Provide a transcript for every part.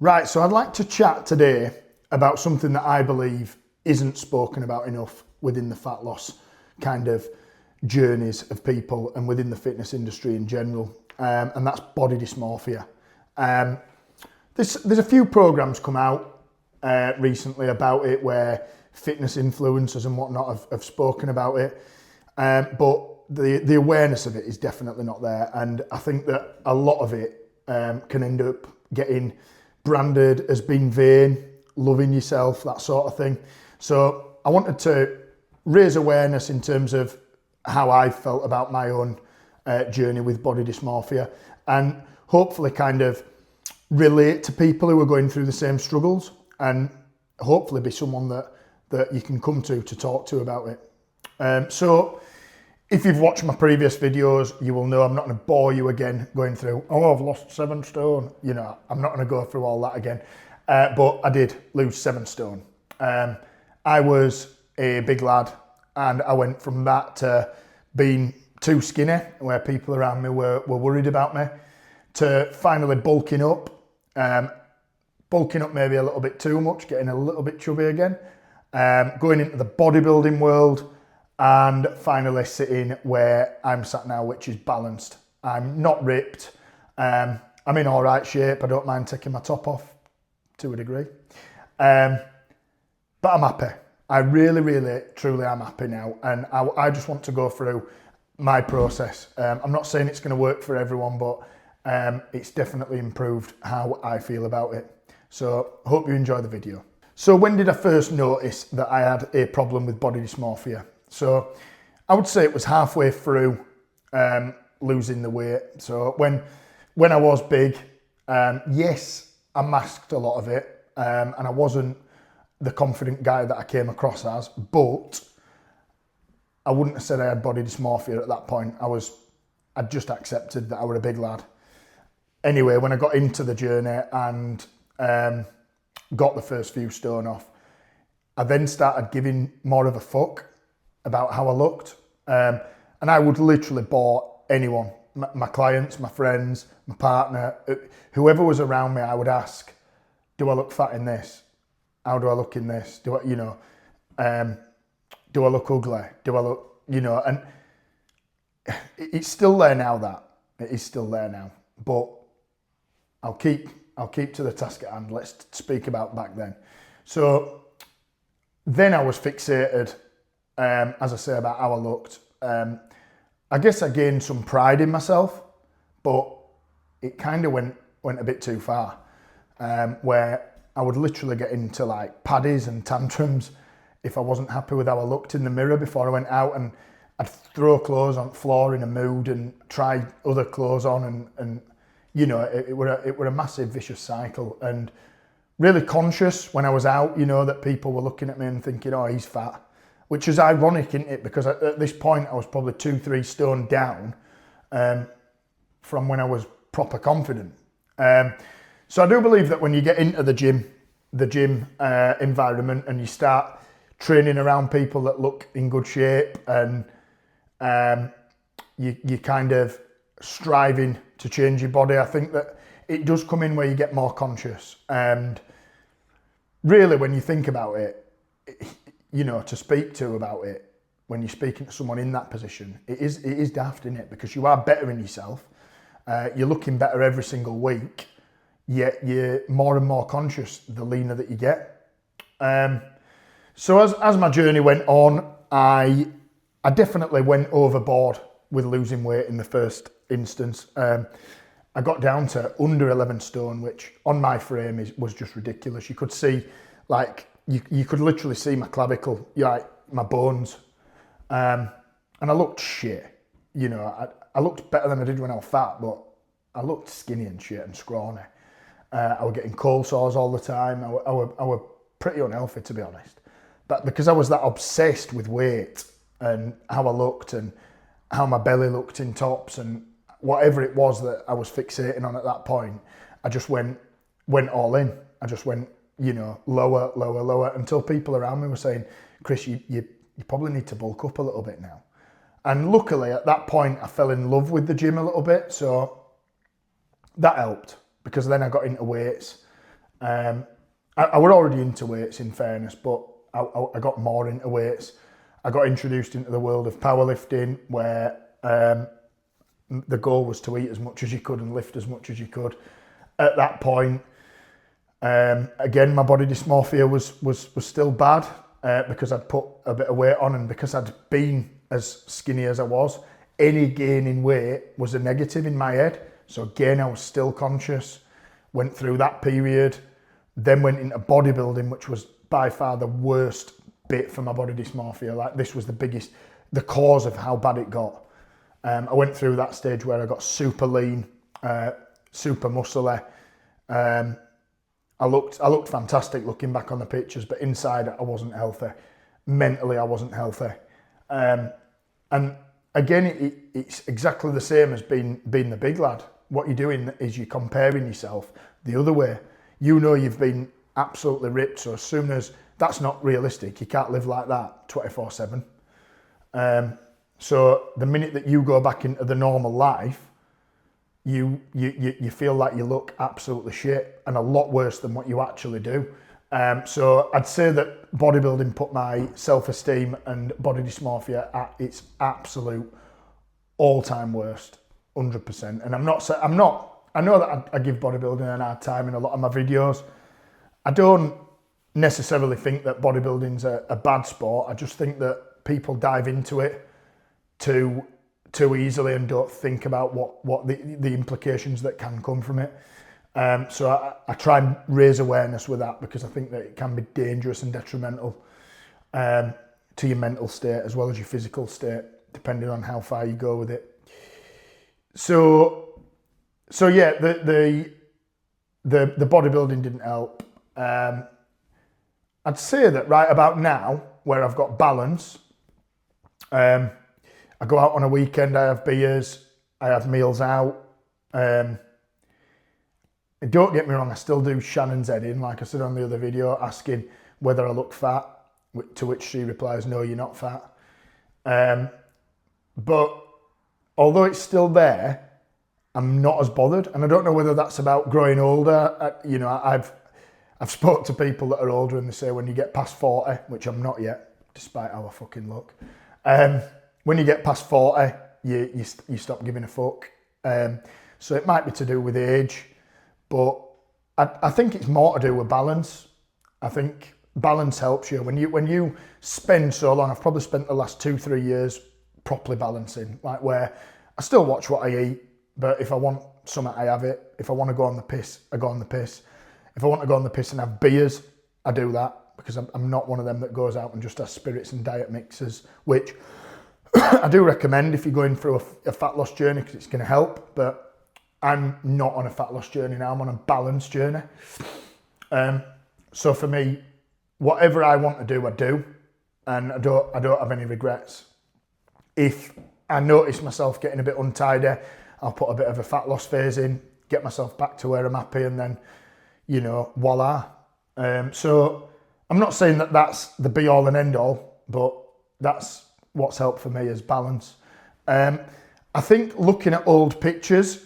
Right, so I'd like to chat today about something that I believe isn't spoken about enough within the fat loss kind of journeys of people and within the fitness industry in general, and that's body dysmorphia. There's a few programs come out recently about it where fitness influencers and whatnot have spoken about it, but the awareness of it is definitely not there, and I think that a lot of it can end up getting branded as being vain, loving yourself, that sort of thing. So I wanted to raise awareness in terms of how I felt about my own journey with body dysmorphia, and hopefully kind of relate to people who are going through the same struggles, and hopefully be someone that you can come to talk to about it. So if you've watched my previous videos, you will know I'm not going to bore you again going through, oh, I've lost 7 stone. You know, I'm not going to go through all that again. But I did lose 7 stone. I was a big lad, and I went from that to being too skinny, where people around me were worried about me, to finally bulking up maybe a little bit too much, getting a little bit chubby again, going into the bodybuilding world, and finally sitting where I'm sat now, which is balanced. I'm not ripped. I'm in all right shape. I don't mind taking my top off to a degree. But I'm happy. I really, really, truly am happy now. And I just want to go through my process. I'm not saying it's going to work for everyone, but it's definitely improved how I feel about it. So hope you enjoy the video. So when did I first notice that I had a problem with body dysmorphia? So I would say it was halfway through losing the weight. So when I was big, yes, I masked a lot of it, and I wasn't the confident guy that I came across as, but I wouldn't have said I had body dysmorphia at that point. I'd just accepted that I were a big lad. Anyway, when I got into the journey and got the first few stone off, I then started giving more of a fuck about how I looked. And I would literally bore anyone, my clients, my friends, my partner, whoever was around me, I would ask, do I look fat in this? How do I look in this? Do I look ugly? Do I look, and it's still there now, it is still there now, but I'll keep to the task at hand. Let's speak about back then. So then I was fixated, as I say, about how I looked. I guess I gained some pride in myself, but it kind of went a bit too far, where I would literally get into like paddies and tantrums if I wasn't happy with how I looked in the mirror before I went out, and I'd throw clothes on the floor in a mood and try other clothes on, and it were a massive vicious cycle, and really conscious when I was out, that people were looking at me and thinking, oh, he's fat. Which is ironic, isn't it? Because at this point, I was probably 2-3 stone down from when I was proper confident. So I do believe that when you get into the gym environment, and you start training around people that look in good shape, and you kind of striving to change your body, I think that it does come in where you get more conscious. And really, when you think about it, to speak to about it, when you're speaking to someone in that position, it is daft, isn't it? Because you are bettering yourself, you're looking better every single week, yet you're more and more conscious the leaner that you get. So as my journey went on, I definitely went overboard with losing weight in the first instance. I got down to under 11 stone, which on my frame was just ridiculous. You could see, like, you could literally see my clavicle, my bones, and I looked shit. I looked better than I did when I was fat, but I looked skinny and shit and scrawny. I was getting cold sores all the time. I were pretty unhealthy, to be honest. But because I was that obsessed with weight and how I looked and how my belly looked in tops and whatever it was that I was fixating on at that point, I just went all in. I just went, lower, until people around me were saying, Chris, you probably need to bulk up a little bit now. And luckily at that point, I fell in love with the gym a little bit. So that helped, because then I got into weights I were already into weights in fairness, but I got more into weights. I got introduced into the world of powerlifting where the goal was to eat as much as you could and lift as much as you could. At that point, again, my body dysmorphia was still bad because I'd put a bit of weight on, and because I'd been as skinny as I was, any gain in weight was a negative in my head. So again, I was still conscious, went through that period, then went into bodybuilding, which was by far the worst bit for my body dysmorphia. Like, this was the cause of how bad it got. I went through that stage where I got super lean, super muscly. I looked fantastic looking back on the pictures, but inside I wasn't healthy. Mentally, I wasn't healthy. And again, it's exactly the same as being the big lad. What you're doing is you're comparing yourself the other way. You know you've been absolutely ripped, so as soon as that's not realistic, you can't live like that 24/7. So the minute that you go back into the normal life, you feel like you look absolutely shit, and a lot worse than what you actually do. So I'd say that bodybuilding put my self-esteem and body dysmorphia at its absolute all-time worst, 100%. And I know that I give bodybuilding an hard time in a lot of my videos. I don't necessarily think that bodybuilding's a bad sport. I just think that people dive into it too easily and don't think about what the implications that can come from it. So I try and raise awareness with that, because I think that it can be dangerous and detrimental to your mental state as well as your physical state, depending on how far you go with it. So yeah, the bodybuilding didn't help. I'd say that right about now, where I've got balance, I go out on a weekend, I have beers, I have meals out. Don't get me wrong, I still do Shannon's head in, like I said on the other video, asking whether I look fat, to which she replies, no, you're not fat. But although it's still there, I'm not as bothered, and I don't know whether that's about growing older. I've spoke to people that are older, and they say when you get past 40, which I'm not yet, despite how I fucking look, when you get past 40, you stop giving a fuck. So it might be to do with age, but I think it's more to do with balance. I think balance helps you. When you spend so long, I've probably spent the last 2-3 years properly balancing, like where I still watch what I eat, but if I want something, I have it. If I want to go on the piss, I go on the piss. If I want to go on the piss and have beers, I do that, because I'm not one of them that goes out and just has spirits and diet mixers, which I do recommend if you're going through a fat loss journey, because it's going to help, but I'm not on a fat loss journey now, I'm on a balance journey. So for me, whatever I want to do, I do, and I don't have any regrets. If I notice myself getting a bit untidy, I'll put a bit of a fat loss phase in, get myself back to where I'm happy, and then, voila. So I'm not saying that that's the be all and end all, but that's what's helped for me is balance. I think looking at old pictures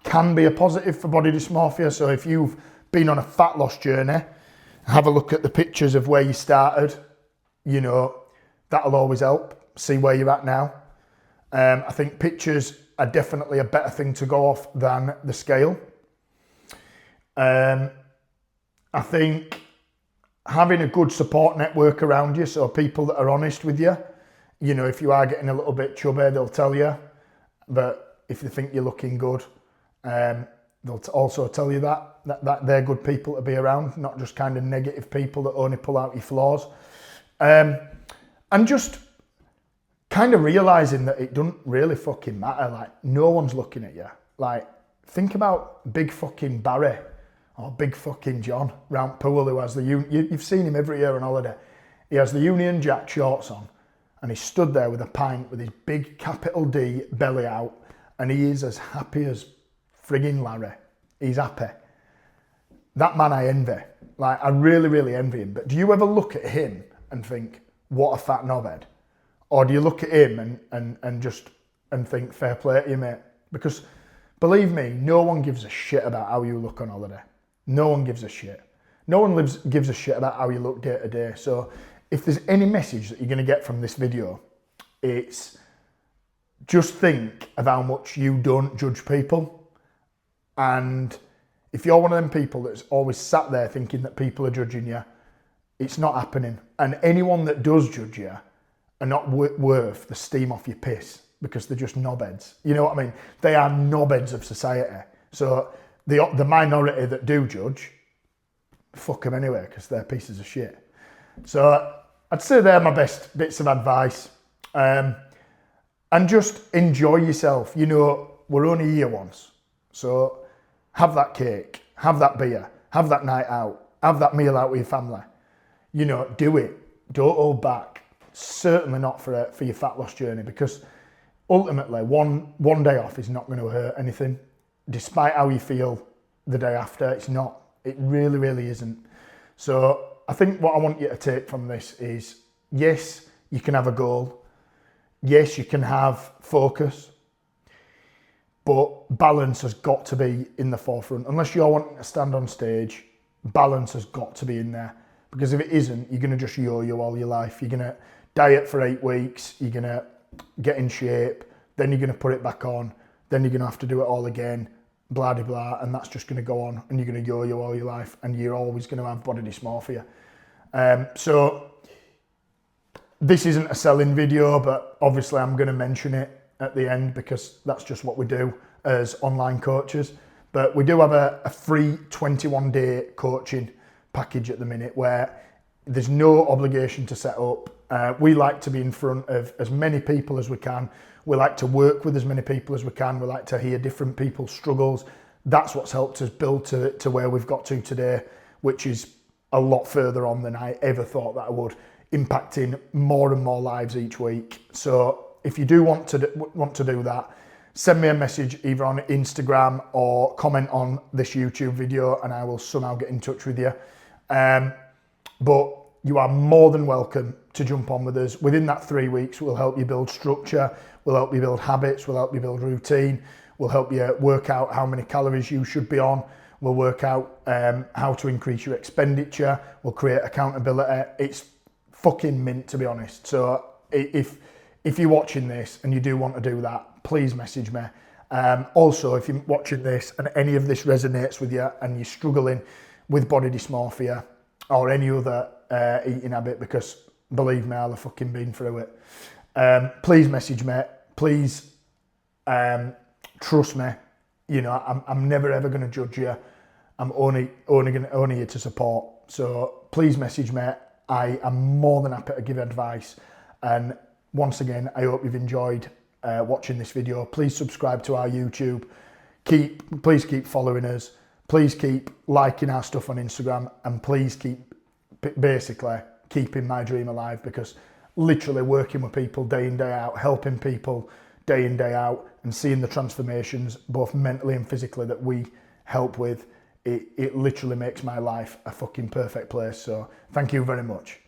can be a positive for body dysmorphia. So if you've been on a fat loss journey, have a look at the pictures of where you started, that'll always help. See where you're at now. I think pictures are definitely a better thing to go off than the scale. I think having a good support network around you, so people that are honest with you, if you are getting a little bit chubby, they'll tell you. But if they think you're looking good, they'll also tell you that they're good people to be around, not just kind of negative people that only pull out your flaws. And just kind of realising that it doesn't really fucking matter. Like, no one's looking at you. Like, think about big fucking Barry or big fucking John round pool, who has you've seen him every year on holiday. He has the Union Jack shorts on, and he stood there with a pint with his big capital D belly out, and he is as happy as frigging Larry. He's happy. That man I envy. Like, I really, really envy him. But do you ever look at him and think, what a fat knobhead? Or do you look at him and think, fair play to you, mate? Because believe me, no one gives a shit about how you look on holiday. No one gives a shit. No one gives a shit about how you look day to day. So if there's any message that you're going to get from this video, it's just think of how much you don't judge people. And if you're one of them people that's always sat there thinking that people are judging you, it's not happening. And anyone that does judge you are not worth the steam off your piss, because they're just knobheads. You know what I mean? They are knobheads of society. So the minority that do judge, fuck them anyway, because they're pieces of shit. So I'd say they're my best bits of advice. And just enjoy yourself. You know, we're only here once. So have that cake, have that beer, have that night out, have that meal out with your family. You know, do it. Don't hold back. Certainly not for your fat loss journey, because ultimately one day off is not going to hurt anything. Despite how you feel the day after, it's not. It really, really isn't. So I think what I want you to take from this is, yes, you can have a goal. Yes, you can have focus, but balance has got to be in the forefront. Unless you're wanting to stand on stage, balance has got to be in there. Because if it isn't, you're going to just yo-yo all your life. You're going to diet for 8 weeks, you're going to get in shape, then you're going to put it back on, then you're going to have to do it all again, blah, blah, blah, and that's just going to go on, and you're going to yo-yo all your life, and you're always going to have body dysmorphia. So this isn't a selling video, but obviously I'm going to mention it at the end, because that's just what we do as online coaches. But we do have a free 21-day coaching package at the minute, where there's no obligation to set up. We like to be in front of as many people as we can. We like to work with as many people as we can. We like to hear different people's struggles. That's what's helped us build to where we've got to today, which is a lot further on than I ever thought that I would, impacting more and more lives each week. So if you do want to do that, send me a message either on Instagram or comment on this YouTube video, and I will somehow get in touch with you. But you are more than welcome to jump on with us. Within that 3 weeks, we'll help you build structure, we'll help you build habits, we'll help you build routine, we'll help you work out how many calories you should be on, we'll work out how to increase your expenditure, we'll create accountability. It's fucking mint, to be honest. So if you're watching this and you do want to do that, please message me. Also, if you're watching this and any of this resonates with you and you're struggling with body dysmorphia or any other eating habit, because believe me, I'll have fucking been through it, please message me. Please trust me. You know, I'm never ever going to judge you. I'm only here to support. So please message me. I am more than happy to give advice. And once again, I hope you've enjoyed watching this video. Please subscribe to our YouTube. Please keep following us. Please keep liking our stuff on Instagram, and please keep basically keeping my dream alive, because literally working with people day in, day out, helping people day in, day out, and seeing the transformations both mentally and physically that we help with, it literally makes my life a fucking perfect place. So thank you very much.